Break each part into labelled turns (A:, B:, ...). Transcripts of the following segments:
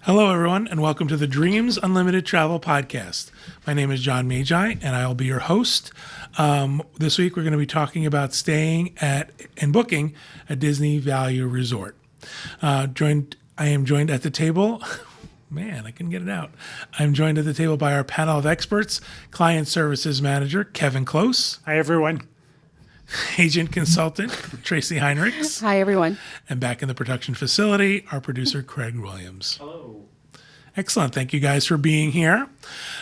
A: Hello, everyone, and welcome to the Dreams Unlimited Travel Podcast. My name is John Magi, and I'll be your host. This week, we're going to be talking about staying at and booking a Disney Value Resort. I am joined at the table. Man, I couldn't get it out. I'm joined at the table by our panel of experts, Client Services Manager Kevin Close.
B: Hi, everyone.
A: Agent Consultant Tracy Heinrichs.
C: Hi, everyone.
A: And back in the production facility, our producer Craig Williams.
B: Hello.
A: Excellent. Thank you guys for being here.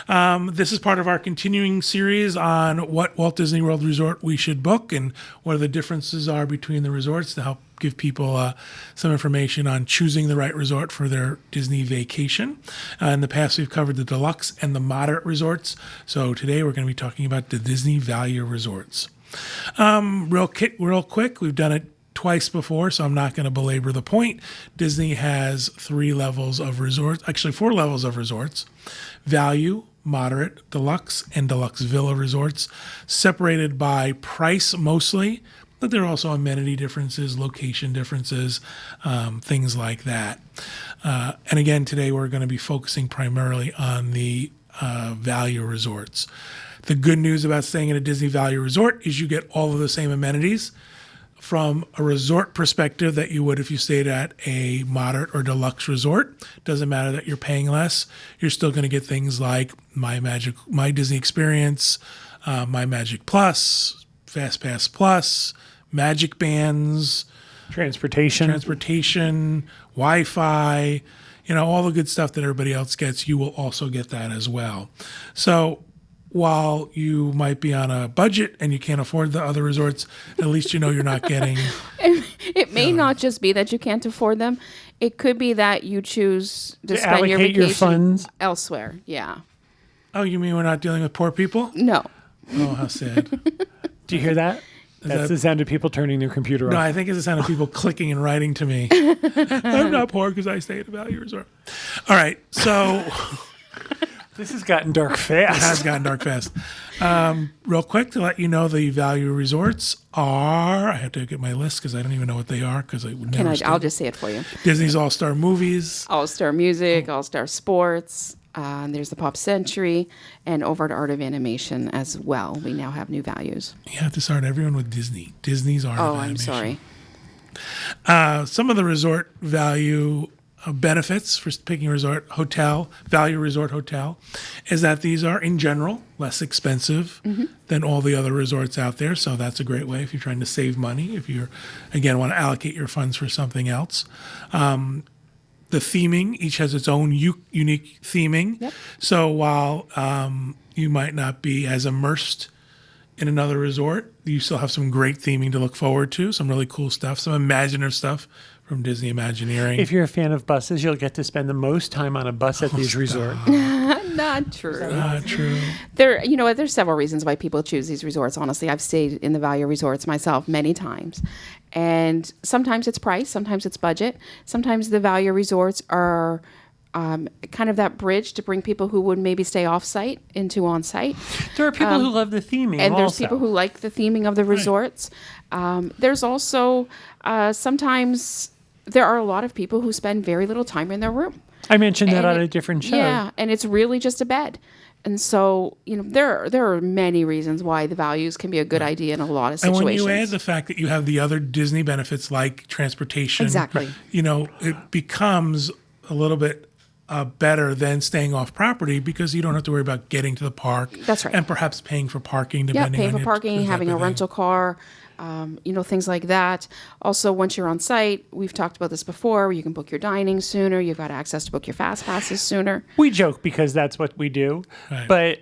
A: This is part of our continuing series on what Walt Disney World Resort we should book and what the differences are between the resorts to help give people some information on choosing the right resort for their Disney vacation. In the past, we've covered the deluxe and the moderate resorts. So today we're going to be talking about the Disney Value Resorts. Real quick, we've done it twice before, so I'm not going to belabor the point. Disney has 3 levels of resorts, actually 4 levels of resorts: value, moderate, deluxe, and deluxe villa resorts, separated by price mostly, but there are also amenity differences, location differences, things like that. And again, today we're going to be focusing primarily on the value resorts. The good news about staying at a Disney Value Resort is you get all of the same amenities from a resort perspective that you would if you stayed at a moderate or deluxe resort. Doesn't matter that you're paying less. You're still going to get things like My Disney Experience, My Magic Plus, Fast Pass Plus, Magic Bands,
B: Transportation,
A: Wi-Fi, all the good stuff that everybody else gets, you will also get that as well. So while you might be on a budget and you can't afford the other resorts, at least you're not getting...
C: It may not just be that you can't afford them. It could be that you choose to spend your vacation
B: your funds
C: elsewhere. Yeah.
A: Oh, you mean we're not dealing with poor people?
C: No.
A: Oh, how sad.
B: Do you hear that? That's the sound of people turning their computer
A: No,
B: off.
A: I think it's the sound of people clicking and writing to me. I'm not poor because I stay at a value resort. All right, so...
B: This has gotten dark fast.
A: It has gotten dark fast. Real quick, to let you know, the value resorts are... I have to get my list because I don't even know what they are because I would never...
C: I'll just say it for you.
A: Disney's All-Star Movies.
C: All-Star Music, All-Star Sports. There's the Pop Century and Over to Art of Animation as well. We now have new values.
A: You have to start everyone with Disney. Disney's Art of Animation.
C: Oh, I'm sorry.
A: Some of the resort value benefits for picking a resort hotel, value resort hotel, is that these are in general less expensive than all the other resorts out there. So that's a great way if you're trying to save money, if you're, again, want to allocate your funds for something else. The theming, each has its own unique theming.
C: Yep.
A: So while you might not be as immersed in another resort, you still have some great theming to look forward to, some really cool stuff, some imaginative stuff from Disney Imagineering.
B: If you're a fan of buses, you'll get to spend the most time on a bus at these resorts.
C: Not true.
A: Not true.
C: There's several reasons why people choose these resorts. Honestly, I've stayed in the value resorts myself many times. And sometimes it's price, sometimes it's budget. Sometimes the value resorts are kind of that bridge to bring people who would maybe stay off-site into on-site.
B: There are people who love the theming
C: and there's
B: also.
C: people who like the theming of the resorts. There's also sometimes there are a lot of people who spend very little time in their room.
B: I mentioned that on a different show.
C: Yeah, and it's really just a bed. And so, there are many reasons why the values can be a good idea in a lot of situations.
A: And when you add the fact that you have the other Disney benefits like transportation,
C: exactly,
A: it becomes a little bit better than staying off property because you don't have to worry about getting to the park.
C: That's right.
A: And perhaps paying for parking, depending on
C: paying for parking, having a rental car, things like that. Also, once you're on site, we've talked about this before, you can book your dining sooner. You've got access to book your fast passes sooner.
B: We joke because that's what we do.
A: Right.
B: But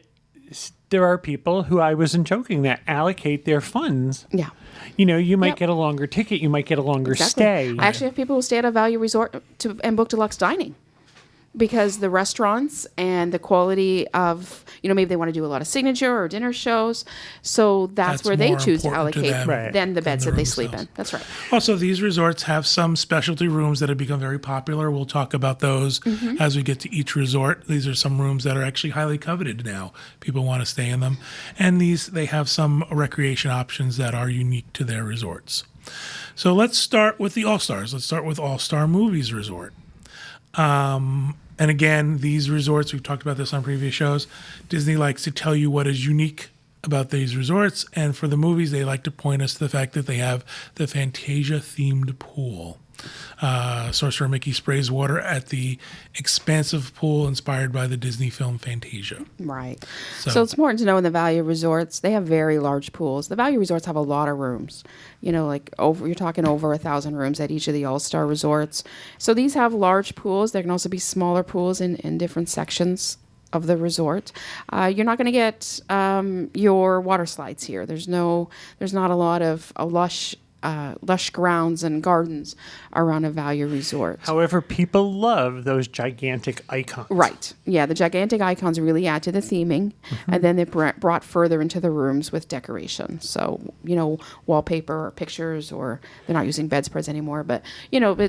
B: there are people who, I wasn't joking, that allocate their funds.
C: Yeah.
B: You might get a longer ticket. You might get a longer stay.
C: I actually have people who stay at a value resort and book deluxe dining. Because the restaurants and the quality of, maybe they want to do a lot of signature or dinner shows. So that's where they choose to allocate than the beds that they sleep in. That's right.
A: Also, these resorts have some specialty rooms that have become very popular. We'll talk about those as we get to each resort. These are some rooms that are actually highly coveted now. People want to stay in them. And they have some recreation options that are unique to their resorts. So let's start with the All-Stars. Let's start with All-Star Movies Resort. And again, these resorts, we've talked about this on previous shows, Disney likes to tell you what is unique about these resorts. And for the movies, they like to point us to the fact that they have the Fantasia-themed pool. Sorcerer Mickey sprays water at the expansive pool inspired by the Disney film Fantasia.
C: Right. So it's important to know in the value resorts, they have very large pools. The value resorts have a lot of rooms. You're talking over 1,000 rooms at each of the All-Star resorts. So these have large pools. There can also be smaller pools in different sections of the resort. You're not going to get your water slides here. There's not a lot of lush grounds and gardens around a value resort.
B: However, people love those gigantic icons.
C: Right. Yeah, the gigantic icons really add to the theming, and then they're brought further into the rooms with decoration. So, wallpaper or pictures, or they're not using bedspreads anymore, but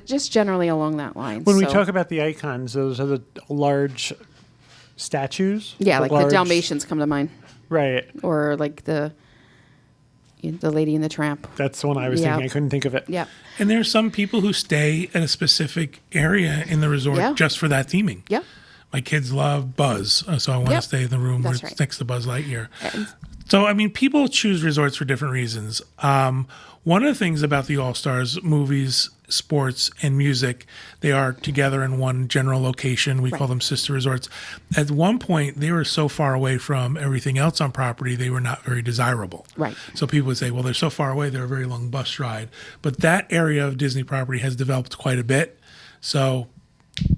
C: just generally along that line.
B: When we talk about the icons, those are the large statues?
C: Yeah, the Dalmatians come to mind.
B: Right.
C: Or like the Lady and the Tramp.
B: That's the one I was thinking. I couldn't think of it.
C: Yeah.
A: And there are some people who stay at a specific area in the resort just for that theming.
C: Yep.
A: My kids love Buzz, so I want to stay in the room where it's next to Buzz Lightyear. So, people choose resorts for different reasons. One of the things about the All-Stars, movies, sports, and music, they are together in one general location. We call them sister resorts. At one point, they were so far away from everything else on property, they were not very desirable.
C: Right.
A: So people would say, well, they're so far away, they're a very long bus ride. But that area of Disney property has developed quite a bit. So,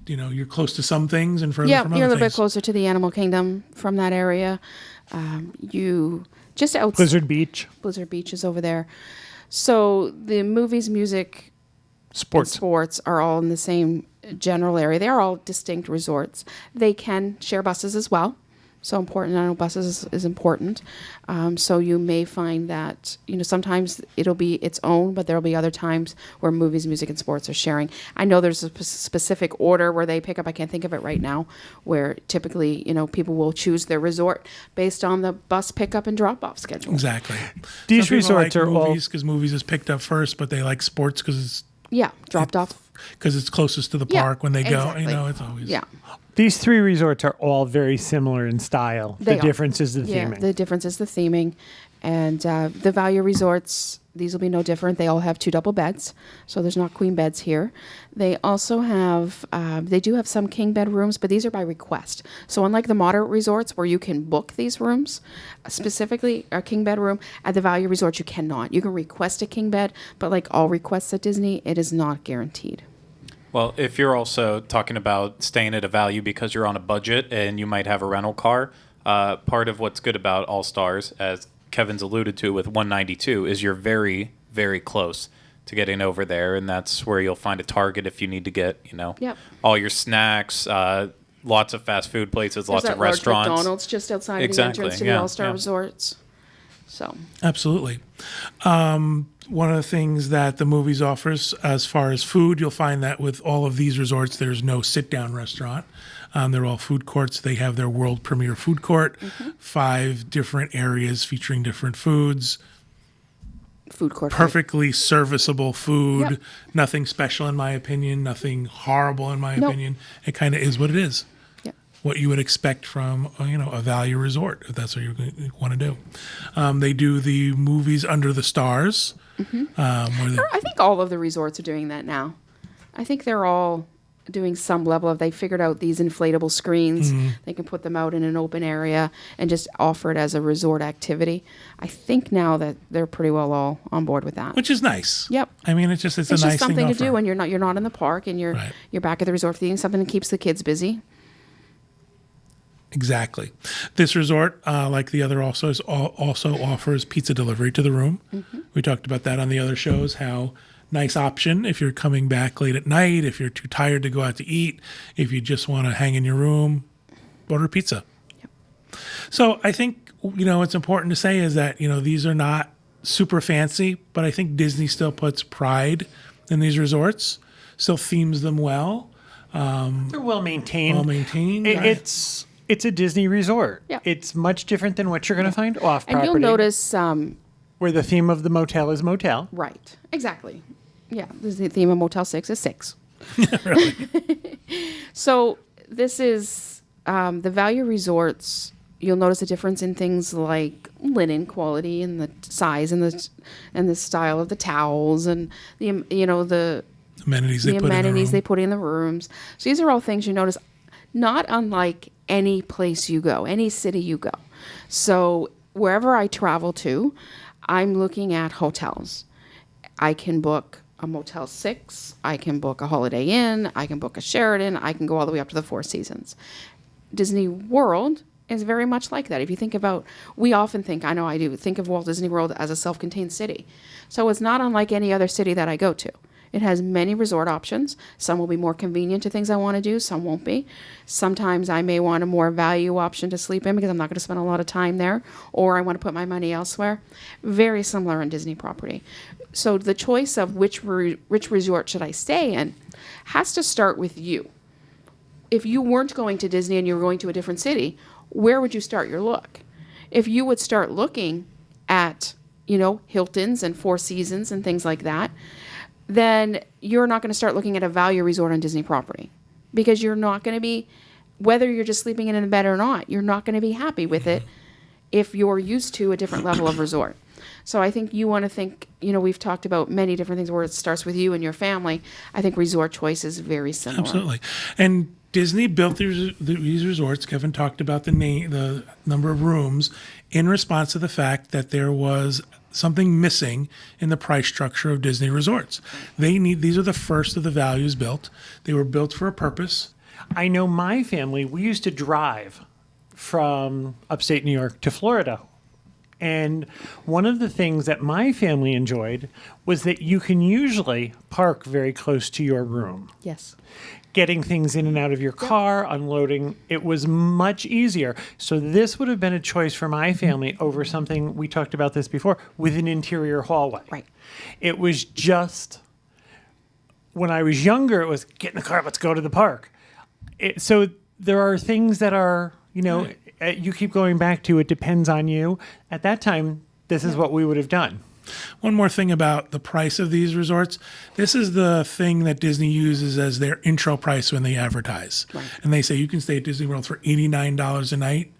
A: you're close to some things and further from other things.
C: Yeah, you're a little bit closer to the animal kingdom from that area. You just outside
B: Blizzard Beach.
C: Blizzard Beach is over there. So the movies, music,
B: Sports
C: are all in the same general area. They are all distinct resorts. They can share buses as well. So important. I know buses is important. So you may find that, sometimes it'll be its own, but there'll be other times where movies, music, and sports are sharing. I know there's a specific order where they pick up. I can't think of it right now, where typically, people will choose their resort based on the bus pickup and drop-off schedule.
A: Exactly.
B: These
A: Some people
B: resorts
A: like
B: are
A: movies because movies is picked up first, but they like sports because
C: dropped off.
A: Because it's closest to the park when they go.
C: Exactly.
A: It's always
B: These three resorts are all very similar in style.
C: They
B: the
C: are.
B: difference is the theming.
C: Yeah, the difference is the theming. And the value resorts, these will be no different. They all have 2 double beds, so there's not queen beds here. They also have, they do have some king bed rooms, but these are by request. So unlike the moderate resorts where you can book these rooms, specifically a king bed room, at the value resorts you cannot. You can request a king bed, but like all requests at Disney, it is not guaranteed.
D: Well, if you're also talking about staying at a value because you're on a budget and you might have a rental car, part of what's good about All Stars, as Kevin's alluded to with 192, is you're very, very close to getting over there, and that's where you'll find a Target if you need to get, all your snacks, lots of fast food places, lots of restaurants.
C: Large McDonald's just outside of the entrance to the All-Star resorts. So
A: absolutely. One of the things that the movies offers as far as food, you'll find that with all of these resorts, there's no sit-down restaurant. They're all food courts. They have their world premiere food court, 5 different areas featuring different foods.
C: Food court.
A: Perfectly serviceable food. Nothing special in my opinion. Nothing horrible in my opinion. It kind of is what it is. What you would expect from a value resort, if that's what you want to do. They do the movies under the stars.
C: I think all of the resorts are doing that now. I think they're all doing some level of, they figured out these inflatable screens. They can put them out in an open area and just offer it as a resort activity. I think now that they're pretty well all on board with that.
A: Which is nice.
C: Yep.
A: I mean, it's a nice thing
C: just something
A: to
C: do when you're not in the park and you're back at the resort for something that keeps the kids busy.
A: Exactly. This resort, like the other also offers pizza delivery to the room. We talked about that on the other shows, how nice option if you're coming back late at night, if you're too tired to go out to eat, if you just want to hang in your room, order pizza. So I think, what's important to say is that, these are not super fancy, but I think Disney still puts pride in these resorts, still themes them well.
B: They're well maintained.
A: It's
B: a Disney resort.
C: Yeah.
B: It's much different than what you're going to find off property.
C: And you'll notice
B: where the theme of the motel is motel.
C: Right. Exactly. Yeah. The theme of Motel 6 is 6.
A: Really.
C: So this is the value resorts. You'll notice a difference in things like linen quality and the size and the style of the towels and the
A: Amenities
C: the
A: they put in the
C: amenities
A: room.
C: they put in the rooms. So these are all things you notice, not unlike any place you go, any city you go. So wherever I travel to, I'm looking at hotels. I can book a Motel 6, I can book a Holiday Inn, I can book a Sheraton, I can go all the way up to the Four Seasons. Disney World is very much like that. If you think about, we often think, I know I do, think of Walt Disney World as a self-contained city. So it's not unlike any other city that I go to. It has many resort options. Some will be more convenient to things I want to do, some won't be. Sometimes I may want a more value option to sleep in because I'm not going to spend a lot of time there, or I want to put my money elsewhere. Very similar on Disney property. So the choice of which resort should I stay in has to start with you. If you weren't going to Disney and you were going to a different city, where would you start your look? If you would start looking at, Hiltons and Four Seasons and things like that, then you're not going to start looking at a value resort on Disney property, because you're not going to be, whether you're just sleeping in a bed or not, you're not going to be happy with it if you're used to a different level of resort. So I think you want to think, we've talked about many different things where it starts with you and your family. I think resort choice is very similar.
A: Absolutely. And Disney built these resorts. Kevin talked about the number of rooms in response to the fact that there was something missing in the price structure of Disney resorts. These are the first of the values built. They were built for a purpose.
B: I know my family, we used to drive from upstate New York to Florida. And one of the things that my family enjoyed was that you can usually park very close to your room.
C: Yes.
B: Getting things in and out of your car, unloading, it was much easier. So this would have been a choice for my family over something, we talked about this before, with an interior hallway.
C: Right.
B: It was just, when I was younger, it was get in the car, let's go to the park. So there are things that are, you keep going back to, it depends on you. At that time, this is what we would have done.
A: One more thing about the price of these resorts. This is the thing that Disney uses as their intro price when they advertise.
C: Right.
A: And they say you can stay at Disney World for $89 a night.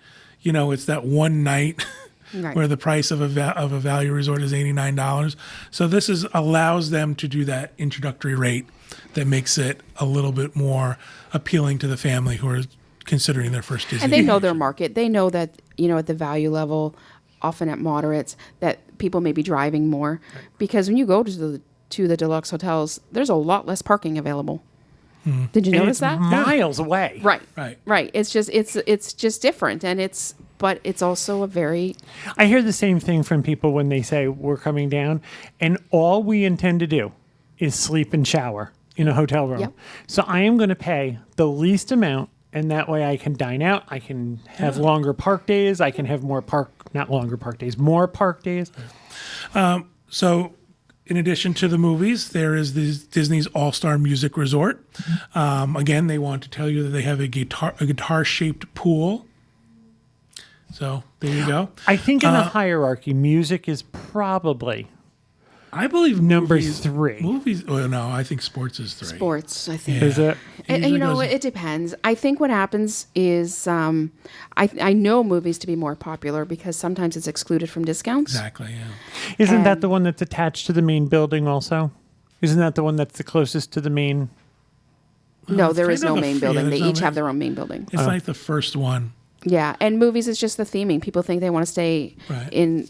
A: It's that one night
C: Right.
A: where the price of a value resort is $89. So this allows them to do that introductory rate that makes it a little bit more appealing to the family who are considering their first Disney.
C: And they know their market. They know that, at the value level, often at moderates, that people may be driving more. Because when you go to the deluxe hotels, there's a lot less parking available. Did you
B: And
C: notice
B: it's
C: that?
B: miles away.
C: Right. It's just different, and but it's also a very.
B: I hear the same thing from people when they say we're coming down, and all we intend to do is sleep and shower in a hotel room.
C: Yep.
B: So I am going to pay the least amount, and that way I can dine out. I can have longer park days. I can have more park days.
A: So, in addition to the movies, there is Disney's All-Star Music Resort. Again, they want to tell you that they have a guitar-shaped pool. So there you go.
B: I think in the hierarchy, music is probably
A: I believe
B: number
A: movies,
B: 3.
A: Movies. Oh no, I think sports is 3.
C: Sports, I think.
B: Is it?
C: And, it depends. I think what happens is I know movies to be more popular because sometimes it's excluded from discounts.
A: Exactly. Yeah.
B: Isn't that the one that's attached to the main building also? Isn't that the one that's the closest to the main?
C: No, there is
A: kind of
C: no
A: the-
C: main
A: yeah,
C: building. They
A: there's no
C: each
A: main-
C: have their own main building.
A: It's like the first one.
C: Yeah, and movies is just the theming. People think they want to stay
A: Right.
C: in,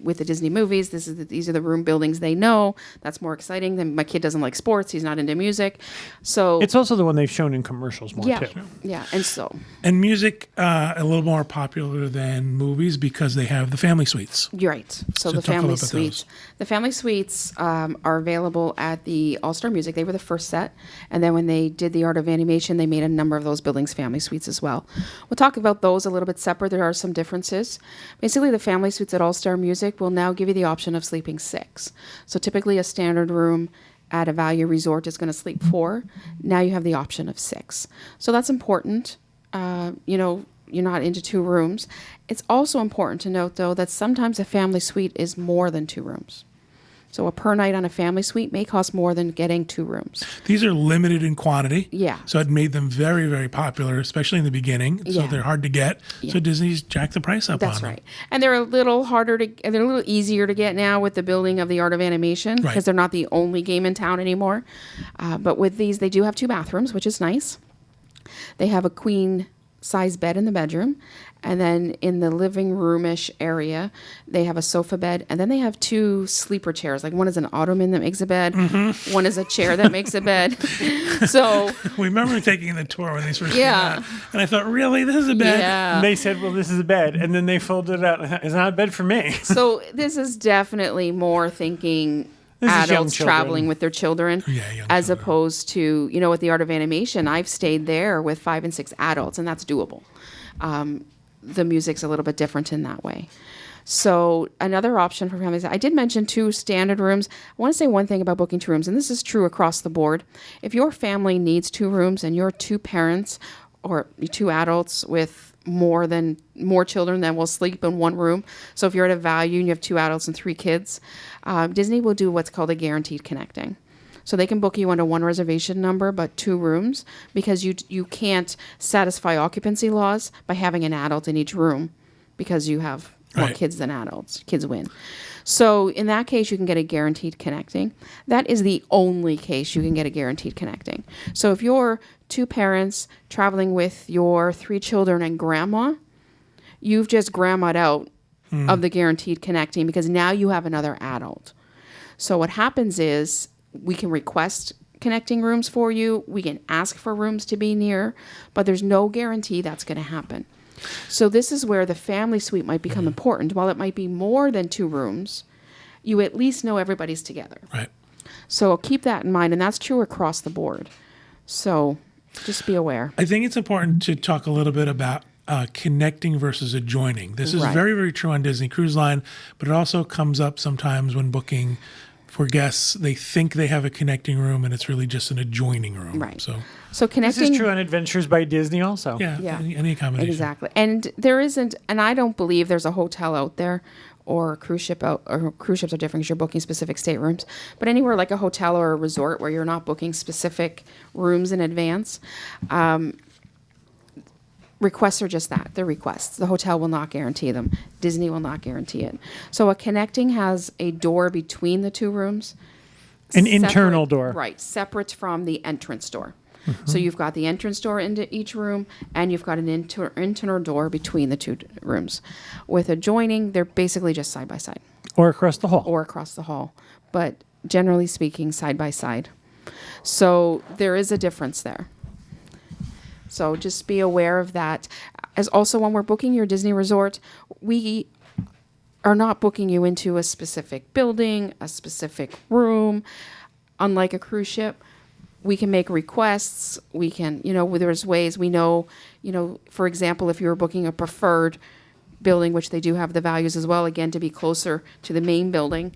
C: with the Disney movies. These are the room buildings they know. That's more exciting. Then my kid doesn't like sports. He's not into music. So
B: It's also the one they've shown in commercials more
C: yeah,
B: too.
C: yeah, and so
A: And music a little more popular than movies because they have the family suites.
C: you're right. So the
A: talk a
C: family
A: little about
C: suites. The family suites are available at the All Star Music. They were the first set, and then when they did the Art of Animation, they made a number of those buildings family suites as well. We'll talk about those a little bit separate. There are some differences. Basically, the family suites at All Star Music will now give you the option of sleeping 6. So typically, a standard room at a value resort is going to sleep 4. Now you have the option of 6. So that's important. You're not into 2 rooms. It's also important to note, though, that sometimes a family suite is more than 2 rooms. So a per night on a family suite may cost more than getting 2 rooms.
A: These are limited in quantity.
C: Yeah.
A: So it made them very, very popular, especially in the beginning. So
C: Yeah.
A: they're hard to get. So Disney's jacked the price up
C: That's
A: on them.
C: right. And they're a little they're a little easier to get now with the building of the Art of Animation because
A: Right.
C: they're not the only game in town anymore. But with these, they do have 2 bathrooms, which is nice. They have a queen size bed in the bedroom. And then in the living roomish area, they have a sofa bed. And then they have 2 sleeper chairs. Like one is an ottoman that makes a bed.
A: Mm-hmm.
C: One is a chair that makes a bed. So,
A: We remember taking the tour when these first
C: Yeah.
A: came out. And I thought, really? This is a bed?
C: yeah.
B: And they said, well, this is a bed. And then they folded it out. It's not a bed for me.
C: So this is definitely more thinking
B: This is young
C: adults
B: children.
C: traveling with their children,
A: Yeah, young
C: as
A: children.
C: opposed to, with the Art of Animation, I've stayed there with 5 and 6 adults, and that's doable. The music's a little bit different in that way. So another option for families, I did mention 2 standard rooms. I want to say one thing about booking 2 rooms, and this is true across the board. If your family needs 2 rooms and you're 2 parents or 2 adults with more children than will sleep in one room. So if you're at a value and you have 2 adults and 3 kids, Disney will do what's called a guaranteed connecting. So they can book you under 1 reservation number, but 2 rooms, because you can't satisfy occupancy laws by having an adult in each room because you have more
A: Right.
C: kids than adults. Kids win. So in that case, you can get a guaranteed connecting. That is the only case you can get a guaranteed connecting. So if you're 2 parents traveling with your 3 children and grandma, you've just grandma'd out of the guaranteed connecting because now you have another adult. So what happens is we can request connecting rooms for you. We can ask for rooms to be near, but there's no guarantee that's going to happen. So this is where the family suite might become important. While it might be more than 2 rooms, you at least know everybody's together.
A: Right.
C: So keep that in mind, and that's true across the board. So just be aware.
A: I think it's important to talk a little bit about connecting versus adjoining. This is
C: Right.
A: very, very true on Disney Cruise Line, but it also comes up sometimes when booking for guests. They think they have a connecting room, and it's really just an adjoining room.
C: Right.
A: So,
C: So
B: This
C: connecting.
B: is true on Adventures by Disney also.
A: yeah,
C: Yeah.
A: any accommodation.
C: Exactly. And there isn't, and I don't believe there's a hotel out there or a cruise ship out, or cruise ships are different because you're booking specific staterooms. But anywhere like a hotel or a resort where you're not booking specific rooms in advance, requests are just that. They're requests. The hotel will not guarantee them. Disney will not guarantee it. So a connecting has a door between the 2 rooms.
B: An internal door.
C: Right, separate from the entrance door. So you've got the entrance door into each room, and you've got an internal door between the 2 rooms. With adjoining, they're basically just side by side
B: Or across the hall.
C: or across the hall, but generally speaking, side by side. So there is a difference there. So just be aware of that. As also, when we're booking your Disney resort, we are not booking you into a specific building, a specific room. Unlike a cruise ship, we can make requests. We can, there's ways we know, for example, if you were booking a preferred building, which they do have the values as well, again, to be closer to the main building,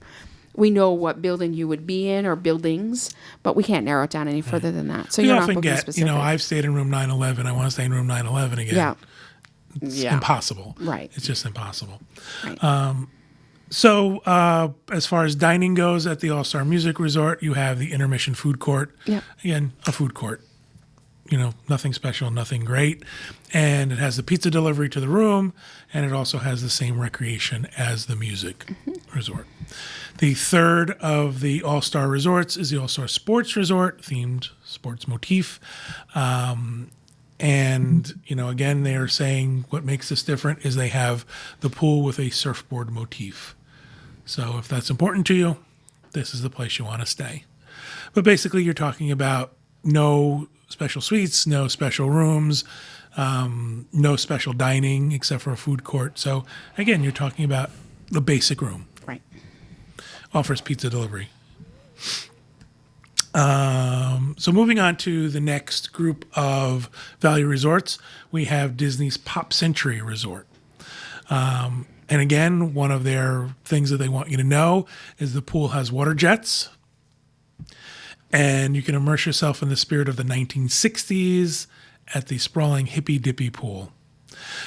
C: we know what building you would be in or buildings, but we can't narrow it down any further than that. So
A: We
C: you're not
A: often
C: booking
A: get,
C: specific.
A: I've stayed in room 911. I want to stay in room 911 again.
C: Yeah.
A: It's
C: Yeah.
A: impossible.
C: Right.
A: It's just impossible.
C: Right.
A: So, as far as dining goes at the All-Star Music Resort, you have the intermission food court.
C: Yep.
A: Again, a food court. Nothing special, nothing great. And it has the pizza delivery to the room, and it also has the same recreation as the music resort. The third of the All-Star resorts is the All-Star Sports Resort, themed sports motif. And, again, they are saying what makes this different is they have the pool with a surfboard motif. So if that's important to you, this is the place you want to stay. But basically, you're talking about no special suites, no special rooms, no special dining except for a food court. So again, you're talking about the basic room.
C: Right.
A: Offers pizza delivery. So moving on to the next group of value resorts, we have Disney's Pop Century Resort. And again, one of their things that they want you to know is the pool has water jets, and you can immerse yourself in the spirit of the 1960s at the sprawling hippy dippy pool.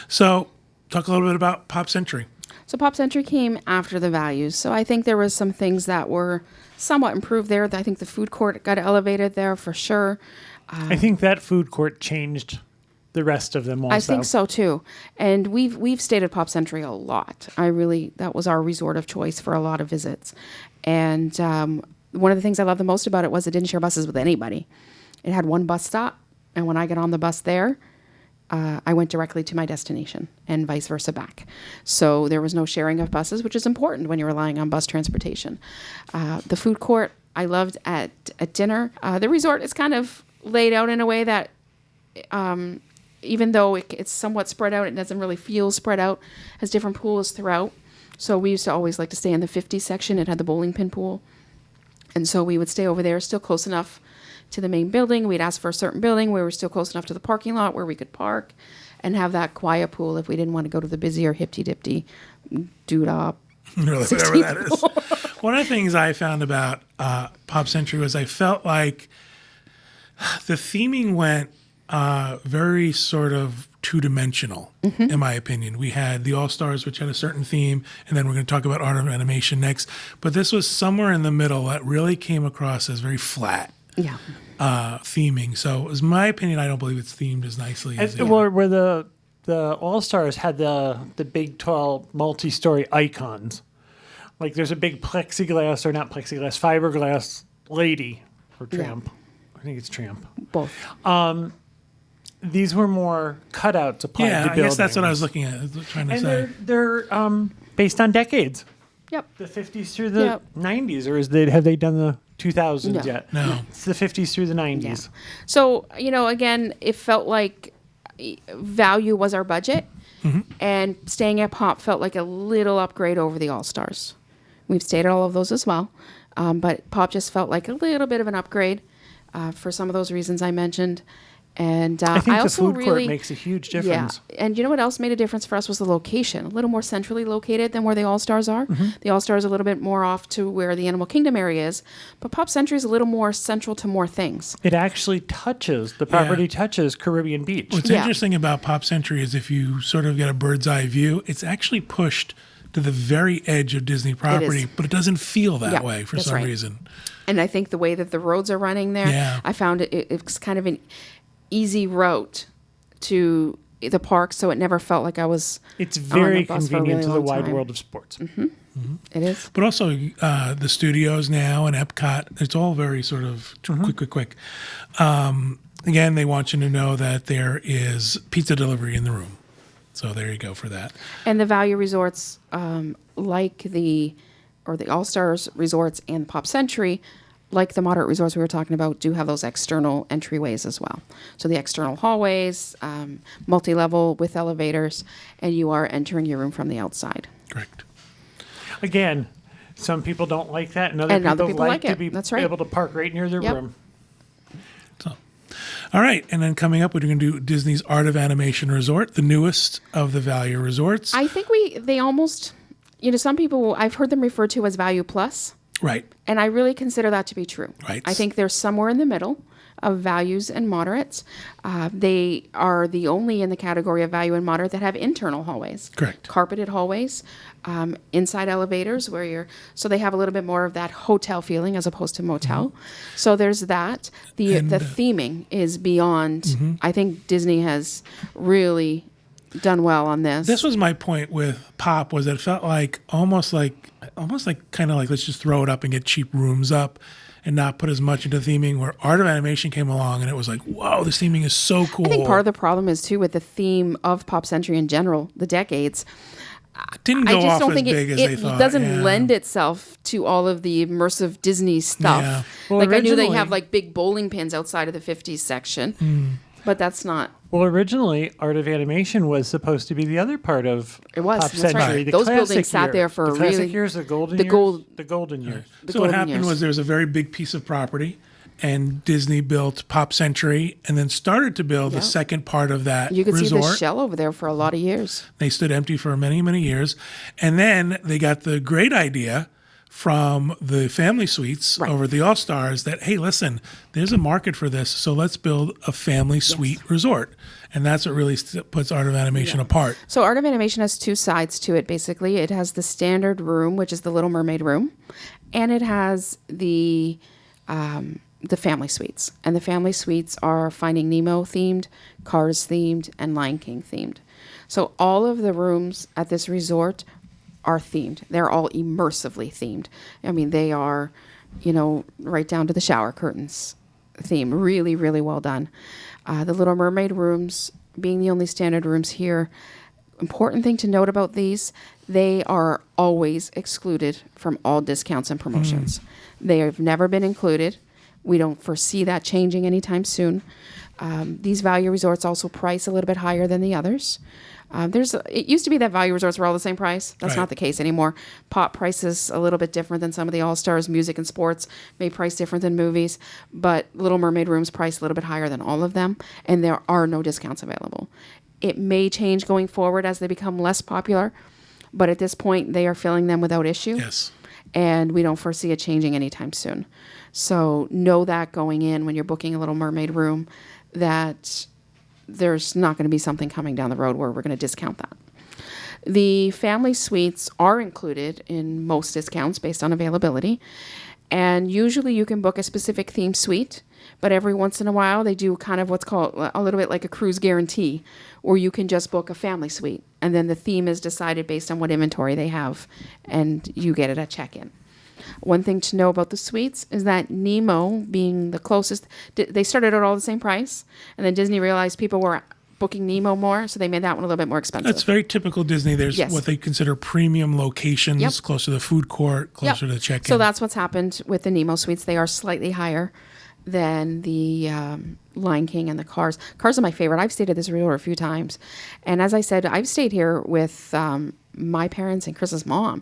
A: So talk a little bit about Pop Century.
C: So Pop Century came after the values. So I think there was some things that were somewhat improved there. I think the food court got elevated there for sure.
B: I think that food court changed the rest of them also.
C: I think so too. And we've stayed at Pop Century a lot. That was our resort of choice for a lot of visits. And one of the things I loved the most about it was it didn't share buses with anybody. It had one bus stop, and when I got on the bus there, I went directly to my destination and vice versa back. So there was no sharing of buses, which is important when you're relying on bus transportation. The food court I loved at dinner. The resort is kind of laid out in a way that even though it's somewhat spread out, it doesn't really feel spread out, has different pools throughout. So we used to always like to stay in the 50s section. It had the bowling pin pool. And so we would stay over there, still close enough to the main building. We'd ask for a certain building where we're still close enough to the parking lot where we could park and have that quiet pool if we didn't want to go to the busier hipty-dipty doo-dah.
A: Really, whatever that is. One of the things I found about Pop Century was I felt like the theming went very sort of two-dimensional, in my opinion. We had the All-Stars, which had a certain theme, and then we're going to talk about art of animation next. But this was somewhere in the middle that really came across as very flat theming. So it was my opinion. I don't believe it's themed as nicely as
B: where the All-Stars had the big, tall, multi-story icons. Like there's a big plexiglass, or not plexiglass, fiberglass lady, or tramp. I think it's tramp.
C: Both.
B: These were more cutouts applied to buildings.
A: I guess that's what I was looking at, trying to say.
B: They're based on decades.
C: Yep.
B: The 50s through the 90s, or have they done the 2000s yet?
A: No.
B: It's the 50s through the 90s.
C: Yeah. So, again, it felt like value was our budget, and staying at Pop felt like a little upgrade over the All-Stars. We've stayed at all of those as well, but Pop just felt like a little bit of an upgrade for some of those reasons I mentioned. And
B: I think
C: also
B: the food court makes a huge difference.
C: Yeah, and you know what else made a difference for us was the location. A little more centrally located than where the All-Stars are. The All-Stars are a little bit more off to where the Animal Kingdom area is, but Pop Century is a little more central to more things.
B: It actually the property touches Caribbean Beach.
A: What's interesting about Pop Century is if you sort of get a bird's eye view, it's actually pushed to the very edge of Disney property, but it doesn't feel that way for some reason. And
C: I think the way that the roads are running there, I found it's kind of an easy route to the park, so it never felt like I was.
B: It's very
C: on the bus
B: convenient
C: for a
B: to
C: really
B: the
C: long
B: wide
C: time.
B: world of sports.
C: It is.
A: But also the studios now and Epcot, it's all very sort of quick. Again, they want you to know that there is pizza delivery in the room. So there you go for that.
C: And the value resorts, like the All-Stars resorts and Pop Century, like the moderate resorts we were talking about, do have those external entryways as well. So the external hallways, multi-level with elevators, and you are entering your room from the outside.
A: Correct.
B: Again, some people don't like that, and other people like to
C: it.
B: be
C: That's right.
B: able to park right near their room.
A: So, all right, and then coming up, we're going to do Disney's Art of Animation Resort, the newest of the value resorts.
C: I think they almost, some people, I've heard them referred to as Value Plus.
A: Right.
C: And I really consider that to be true.
A: Right.
C: I think they're somewhere in the middle of values and moderates. They are the only in the category of value and moderate that have internal hallways.
A: Correct.
C: Carpeted hallways, inside elevators so they have a little bit more of that hotel feeling as opposed to motel. So there's that. The theming is beyond. I think Disney has really done well on this.
A: This was my point with Pop, was that it felt like almost like kind of like let's just throw it up and get cheap rooms up and not put as much into theming, where Art of Animation came along and it was like, whoa, this theming is so cool.
C: I think part of the problem is too with the theme of Pop Century in general, the decades.
A: Didn't go
C: I just
A: off
C: don't
A: as
C: think
A: big as they thought.
C: It doesn't lend itself to all of the immersive Disney stuff.
A: Yeah.
B: Well,
C: I knew they
B: originally-
C: have like big bowling pins outside of the 50s section, but that's not.
B: Well, originally, Art of Animation was supposed to be the other part of
C: It was,
B: Pop
C: that's
B: Century.
C: right.
B: The
C: Those
B: classic
C: buildings sat
B: year.
C: there for
B: the
C: a
B: classic
C: really-
B: years, the golden
C: the
B: years,
C: gold-
B: the golden years.
C: The
A: So what
C: golden
A: happened
C: years.
A: was there was a very big piece of property, and Disney built Pop Century and then started to build the second part of that
C: You could
A: resort.
C: see the shell over there for a lot of years.
A: They stood empty for many, many years. And then they got the great idea from the family suites
C: Right.
A: over the All Stars that, hey, listen, there's a market for this, so let's build a family suite resort. And that's what really puts Art of Animation apart.
C: So Art of Animation has two sides to it, basically. It has the standard room, which is the Little Mermaid room, and it has the family suites. And the family suites are Finding Nemo themed, Cars themed, and Lion King themed. So all of the rooms at this resort are themed. They're all immersively themed. I mean, they are, right down to the shower curtains theme. Really, really well done. The Little Mermaid rooms, being the only standard rooms here, important thing to note about these, they are always excluded from all discounts and promotions. They have never been included. We don't foresee that changing anytime soon. These value resorts also price a little bit higher than the others. It used to be that value resorts were all the same price. That's
A: Right.
C: not the case anymore. Pop prices a little bit different than some of the All-Stars. Music and sports may price different than movies, but Little Mermaid rooms price a little bit higher than all of them, and there are no discounts available. It may change going forward as they become less popular, but at this point, they are filling them without issue.
A: Yes.
C: And we don't foresee it changing anytime soon. So know that going in when you're booking a Little Mermaid room, that there's not going to be something coming down the road where we're going to discount that. The family suites are included in most discounts based on availability. And usually you can book a specific theme suite, but every once in a while they do kind of what's called a little bit like a cruise guarantee, or you can just book a family suite. And then the theme is decided based on what inventory they have, and you get it at check-in. One thing to know about the suites is that Nemo, being the closest, they started at all the same price, and then Disney realized people were booking Nemo more, so they made that one a little bit more expensive.
A: That's very typical Disney. There's
C: Yes.
A: what they consider premium locations,
C: Yep.
A: closer to the food court, closer
C: Yep.
A: to the check-in.
C: So that's what's happened with the Nemo suites. They are slightly higher than the Lion King and the Cars. Cars are my favorite. I've stayed at this resort a few times. And as I said, I've stayed here with my parents and Chris's mom.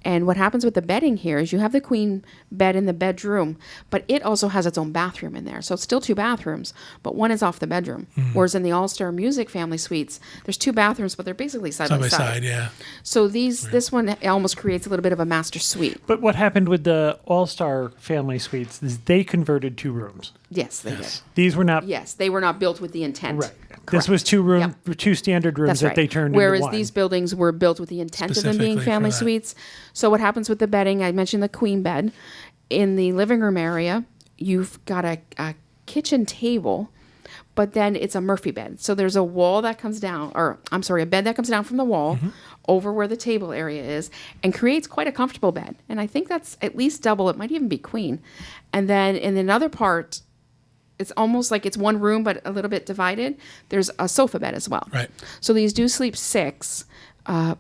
C: And what happens with the bedding here is you have the queen bed in the bedroom, but it also has its own bathroom in there. So it's still two bathrooms, but one is off the bedroom. Whereas in the All-Star Music family suites, there's two bathrooms, but they're basically side
A: Side
C: by
A: by
C: side.
A: side, yeah.
C: So this one almost creates a little bit of a master suite.
B: But what happened with the All-Star family suites is they converted 2 rooms.
C: Yes, they
A: Yes.
B: These were not
C: did. Yes, they were not built with the intent.
B: right. This was 2 standard rooms
C: That's
B: that
C: right.
B: they turned
C: Whereas
B: into one.
C: these buildings were built with the intent of them being
A: Specifically for
C: family
A: that.
C: suites. So what happens with the bedding? I mentioned the queen bed. In the living room area, you've got a kitchen table, but then it's a Murphy bed. So there's a wall that comes down, a bed that comes down from the wall over where the table area is and creates quite a comfortable bed. And I think that's at least double. It might even be queen. And then in another part, it's almost like it's one room, but a little bit divided. There's a sofa bed as well.
A: Right.
C: So these do sleep 6,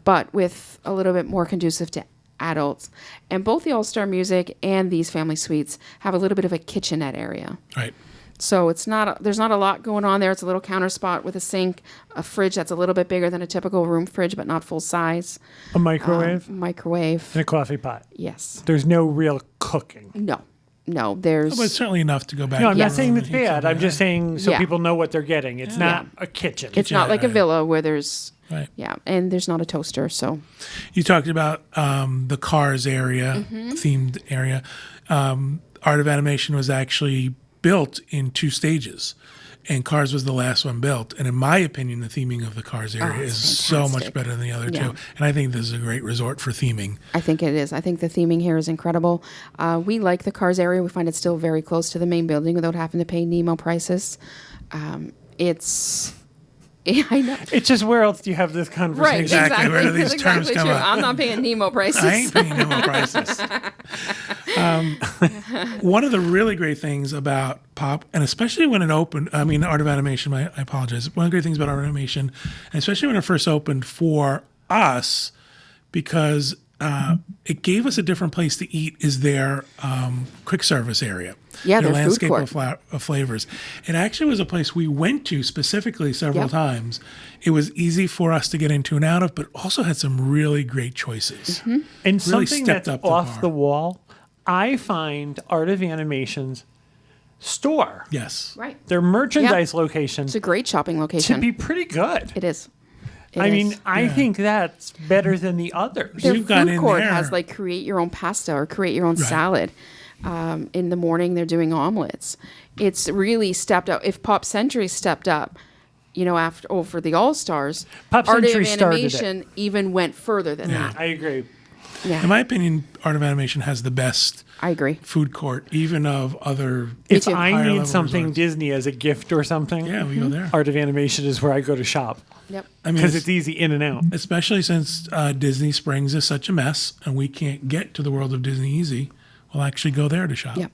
C: but with a little bit more conducive to adults. And both the All-Star Music and these family suites have a little bit of a kitchenette area.
A: Right.
C: So there's not a lot going on there. It's a little counter spot with a sink, a fridge that's a little bit bigger than a typical room fridge, but not full size.
B: a microwave
C: Microwave.
B: and a coffee pot.
C: Yes.
B: There's no real cooking.
C: No, there's...
A: But it's certainly enough to go back.
B: No, I'm
A: to
B: not
A: the
B: saying
A: room
B: it's
A: and eat
B: bad. I'm
A: something.
B: just saying so
C: Yeah.
B: people know what they're getting. It's not a kitchen.
C: It's not like a
A: right.
C: villa where there's...
A: Right.
C: Yeah, and there's not a toaster, so...
A: You talked about the Cars area,
C: Mm-hmm.
A: themed area. Art of Animation was actually built in 2 stages, and Cars was the last one built. And in my opinion, the theming of the Cars area is
C: it's
A: so much
C: fantastic.
A: better than the other
C: Yeah.
A: 2. And I think this is a great resort for theming.
C: I think it is. I think the theming here is incredible. We like the Cars area. We find it still very close to the main building without having to pay Nemo prices. I know.
B: It's just where else do you have this conversation?
C: Right,
A: Exactly. Where do these
C: That's
A: terms
C: exactly
A: come
C: true.
A: up?
C: I'm not paying Nemo prices.
A: I ain't paying no more prices. One of the really great things about Pop, and especially when it opened, Art of Animation, I apologize. One of the great things about Art of Animation, and especially when it first opened for us, because it gave us a different place to eat, is their quick service area.
C: Yeah,
A: their
C: their food
A: landscape
C: court.
A: of flavors. It actually was a place we went to specifically several
C: Yep.
A: times. It was easy for us to get into and out of, but also had some really great choices.
C: Mm-hmm.
B: And something
A: stepped
B: that's
A: up the
B: off
A: bar.
B: the wall, I find Art of Animation's store,
A: Yes.
C: Right.
B: their merchandise location,
C: It's a great shopping
B: to
C: location.
B: be pretty good.
C: It is.
B: I mean,
C: is.
B: I think that's better than the others.
C: Their
A: You've got
C: food
A: in
C: court
A: there.
C: has like create your own pasta or create your own
A: Right.
C: salad. In the morning, they're doing omelets. It's really stepped up. If Pop Century stepped up, after for the All Stars,
B: Pop
C: Art of
B: Century started it.
C: Animation even went further than that.
B: I agree.
C: Yeah,
A: In my opinion, Art of Animation has the best
C: I agree.
A: food court, even of other.
B: If
C: too.
B: I
A: Higher
B: need
A: level
B: something
A: resorts.
B: Disney as a gift or something,
A: Yeah, we go there.
B: Art of Animation is where I go to shop
C: Yep.
A: I mean,
B: because it's easy in and out.
A: especially since Disney Springs is such a mess and we can't get to the world of Disney easy, we'll actually go there to shop.
C: Yep.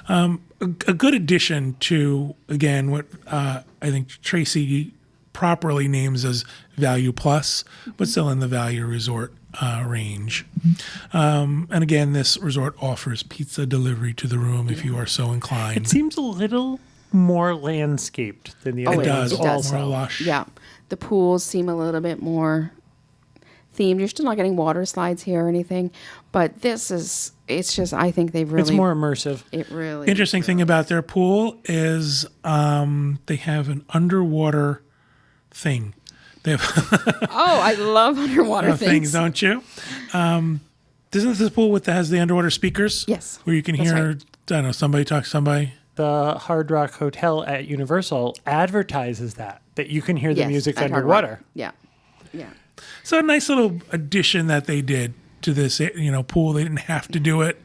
A: A good addition to, again, what I think Tracy properly names as Value Plus, but still in the Value Resort range. And again, this resort offers pizza delivery to the room if you are so inclined.
B: It seems a little more landscaped than the
C: Oh,
B: other
A: It
C: it
A: does.
C: It
B: ones.
C: does.
A: More lush.
C: Yeah. The pools seem a little bit more themed. You're still not getting water slides here or anything, but it's just, I think they've really.
B: It's more immersive.
C: It really.
A: Interesting thing about their pool is they have an underwater thing. They have
C: Oh, I love underwater
A: things,
C: things.
A: don't you? Isn't this pool has the underwater speakers?
C: Yes.
A: Where you can
C: That's
A: hear,
C: right.
A: I don't know, somebody talk to somebody.
B: The Hard Rock Hotel at Universal advertises that you can hear the
C: Yes,
B: music
C: at Hard Rock.
B: underwater.
C: Yeah. Yeah.
A: So a nice little addition that they did to this, pool. They didn't have to do it,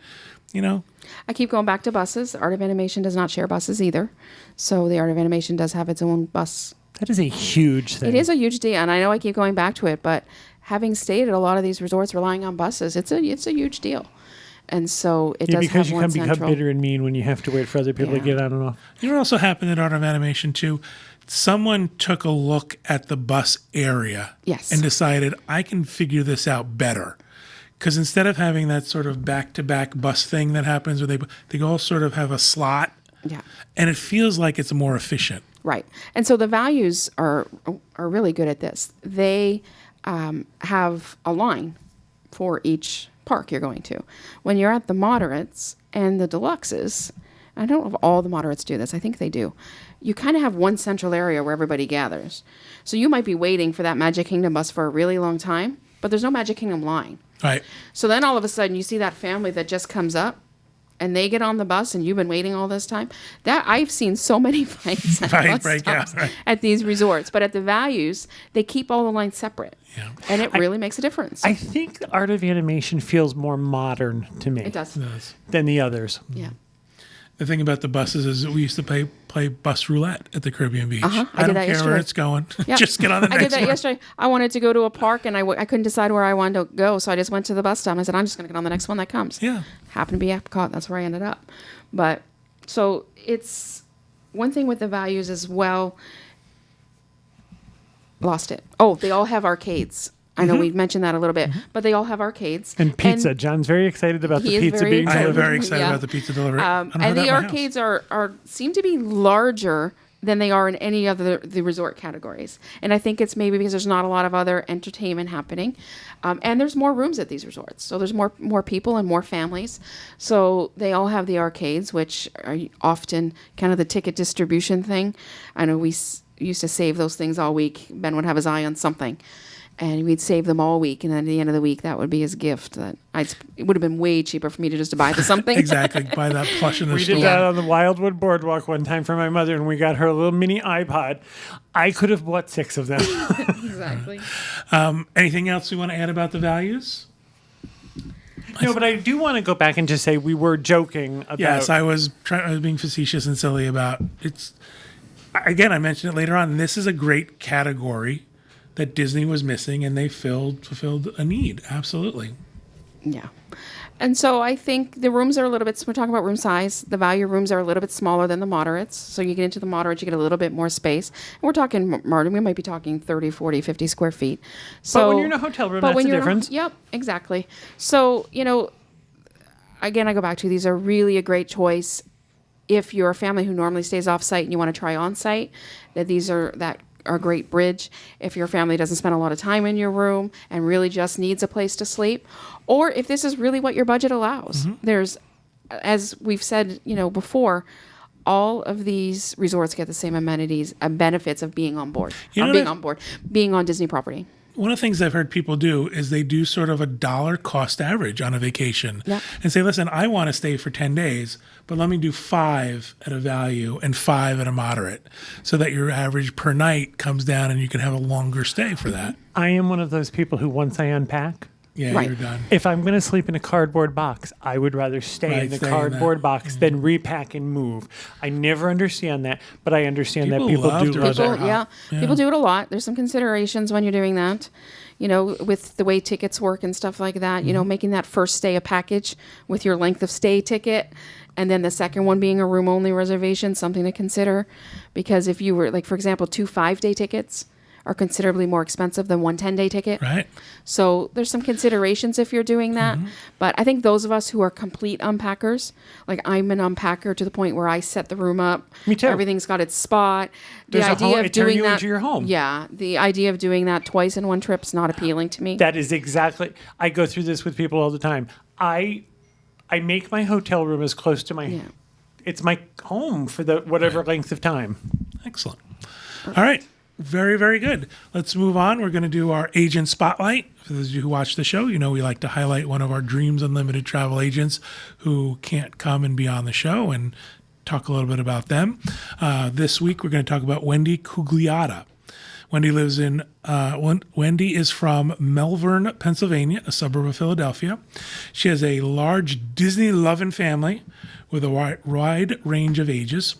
C: I keep going back to buses. Art of Animation does not share buses either. So the Art of Animation does have its own bus.
B: That is a huge thing.
C: It is a huge deal, and I know I keep going back to it, but having stayed at a lot of these resorts relying on buses, it's a huge deal. And so it
B: Yeah,
C: does
B: because
C: have
B: you
C: one
B: can become
C: central.
B: bitter and mean when you have to wait for other people to
C: Yeah.
B: get on and off.
A: You know what also happened at Art of Animation too? Someone took a look at the bus area
C: Yes.
A: and decided, I can figure this out better. Because instead of having that sort of back-to-back bus thing that happens where they all sort of have a slot,
C: Yeah.
A: and it feels like it's more efficient.
C: Right. And so the values are really good at this. They have a line for each park you're going to. When you're at the moderates and the deluxes, I don't know if all the moderates do this. I think they do. You kind of have one central area where everybody gathers. So you might be waiting for that Magic Kingdom bus for a really long time, but there's no Magic Kingdom line.
A: Right.
C: So then all of a sudden you see that family that just comes up and they get on the bus and you've been waiting all this time. That I've seen so many fights at
A: Right,
C: bus
A: right, yeah,
C: stops
A: right.
C: at these resorts. But at the values, they keep all the lines separate.
A: Yeah.
C: And it really makes a difference.
B: I think the Art of Animation feels more modern to me
C: It does.
B: than the others.
C: Yeah.
A: The thing about the buses is we used to play bus roulette at the Caribbean Beach.
C: I
A: I
C: did
A: don't
C: that
A: care where
C: yesterday.
A: it's going.
C: Yeah.
A: Just get on the
C: I
A: next
C: did that
A: one.
C: yesterday. I wanted to go to a park and I couldn't decide where I wanted to go. So I just went to the bus stop and I said, I'm just going to get on the next one that comes.
A: Yeah.
C: Happened to be Epcot. That's where I ended up. But so it's one thing with the values as well. Lost it. Oh, they all have arcades. I know we mentioned that a little bit, but they all have arcades.
B: And pizza. John's very excited about
C: He
B: the
C: is
B: pizza
C: very
B: being
A: I am
B: delivered.
A: very excited
C: Yeah.
A: about the pizza delivery. I don't have
C: And
A: that
C: the
A: at my house.
C: arcades are seem to be larger than they are in any other the resort categories. And I think it's maybe because there's not a lot of other entertainment happening, and there's more rooms at these resorts, so there's more people and more families. So they all have the arcades, which are often kind of the ticket distribution thing. I know we used to save those things all week. Ben would have his eye on something. And we'd save them all week, and then at the end of the week, that would be his gift. It would have been way cheaper for me to just buy the something.
A: Exactly. Buy that plush in the
B: We
A: store.
B: did that on the Wildwood Boardwalk one time for my mother, and we got her a little mini iPod. I could have bought 6 of them.
C: Exactly.
A: Anything else we want to add about the values?
B: No, but I do want to go back and just say we were joking about.
A: Yes, I was being facetious and silly about it's. Again, I mentioned it later on. This is a great category that Disney was missing, and they fulfilled a need. Absolutely.
C: Yeah. And so I think the rooms are a little bit, we're talking about room size. The value rooms are a little bit smaller than the moderates. So you get into the moderates, you get a little bit more space. And we're talking, Martin, we might be talking 30, 40, 50 square feet. So,
B: when you're in a hotel room,
C: but
B: that's
C: when
B: the
C: you're in a-
B: difference.
C: Yep, exactly. So, again, I go back to these are really a great choice if you're a family who normally stays off site and you want to try on site, that are a great bridge. If your family doesn't spend a lot of time in your room and really just needs a place to sleep, or if this is really what your budget allows. There's, as we've said, before, all of these resorts get the same amenities and benefits of being on board,
A: You know
C: being on Disney property.
A: One of the things I've heard people do is they do sort of a dollar cost average on a vacation
C: Yeah.
A: and say, listen, I want to stay for 10 days, but let me do 5 at a value and 5 at a moderate so that your average per night comes down and you can have a longer stay for that.
B: I am one of those people who, once I unpack,
A: Yeah,
C: Right.
A: you're done.
B: if I'm going to sleep in a cardboard box, I would rather stay
A: Right,
B: in the
A: stay in
B: cardboard
A: that.
B: box than repack and move. I never understand that, but I understand
A: People
B: that people
A: love
B: do
A: to
B: love
A: reserve.
B: that.
C: Yeah, people do it a lot. There's some considerations when you're doing that. You know, with the way tickets work and stuff like that, you know, making that first stay a package with your length of stay ticket, and then the second one being a room only reservation, something to consider. Because if you were, like, for example, 2 5-day tickets are considerably more expensive than 1 10-day ticket.
A: Right?
C: So there's some considerations if you're doing that. But I think those of us who are complete unpackers, like I'm an unpacker to the point where I set the room up.
B: Me too.
C: Everything's got its spot. The
B: There's a
C: idea
B: home-
C: of
B: it turn
C: doing
B: you
C: that
B: into your home.
C: Yeah, the idea of doing that twice in one trip is not appealing to me.
B: That is exactly. I go through this with people all the time. I make my hotel room as close to my.
C: Yeah.
B: It's my home for the whatever length of time.
A: Excellent. All right. Very, very good. Let's move on. We're going to do our agent spotlight. For those of you who watch the show, you know we like to highlight one of our Dreams Unlimited travel agents who can't come and be on the show and talk a little bit about them. This week, we're going to talk about Wendy Kolyada. Wendy lives in. Wendy is from Melbourne, Pennsylvania, a suburb of Philadelphia. She has a large Disney-loving family with a wide range of ages.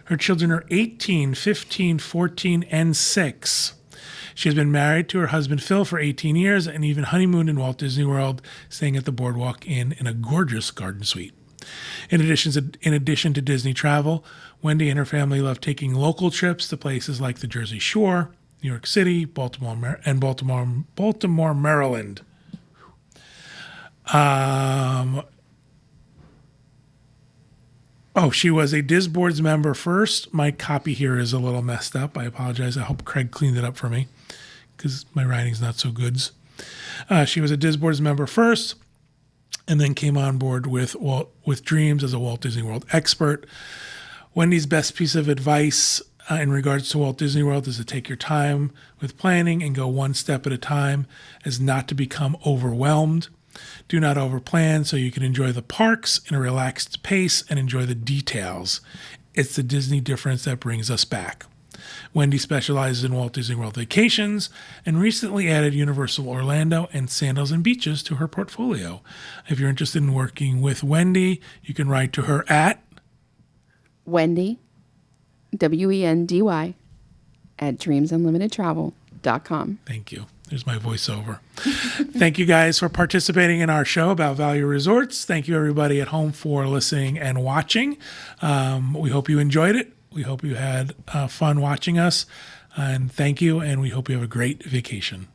A: Her children are 18, 15, 14, and 6. She has been married to her husband Phil for 18 years and even honeymooned in Walt Disney World, staying at the Boardwalk Inn in a gorgeous garden suite. In addition to Disney travel, Wendy and her family love taking local trips to places like the Jersey Shore, New York City, Baltimore, Maryland. She was a Disboards member first. My copy here is a little messed up. I apologize. I hope Craig cleaned it up for me because my writing's not so good. She was a Disboards member first and then came on board with Dreams as a Walt Disney World expert. Wendy's best piece of advice in regards to Walt Disney World is to take your time with planning and go one step at a time, as not to become overwhelmed. Do not overplan so you can enjoy the parks in a relaxed pace and enjoy the details. It's the Disney difference that brings us back. Wendy specializes in Walt Disney World vacations and recently added Universal Orlando and Sandals and Beaches to her portfolio. If you're interested in working with Wendy, you can write to her at
C: Wendy, WENDY, at dreamsunlimitedtravel.com.
A: Thank you. There's my voiceover. Thank you guys for participating in our show about value resorts. Thank you everybody at home for listening and watching. We hope you enjoyed it. We hope you had fun watching us. And thank you. And we hope you have a great vacation.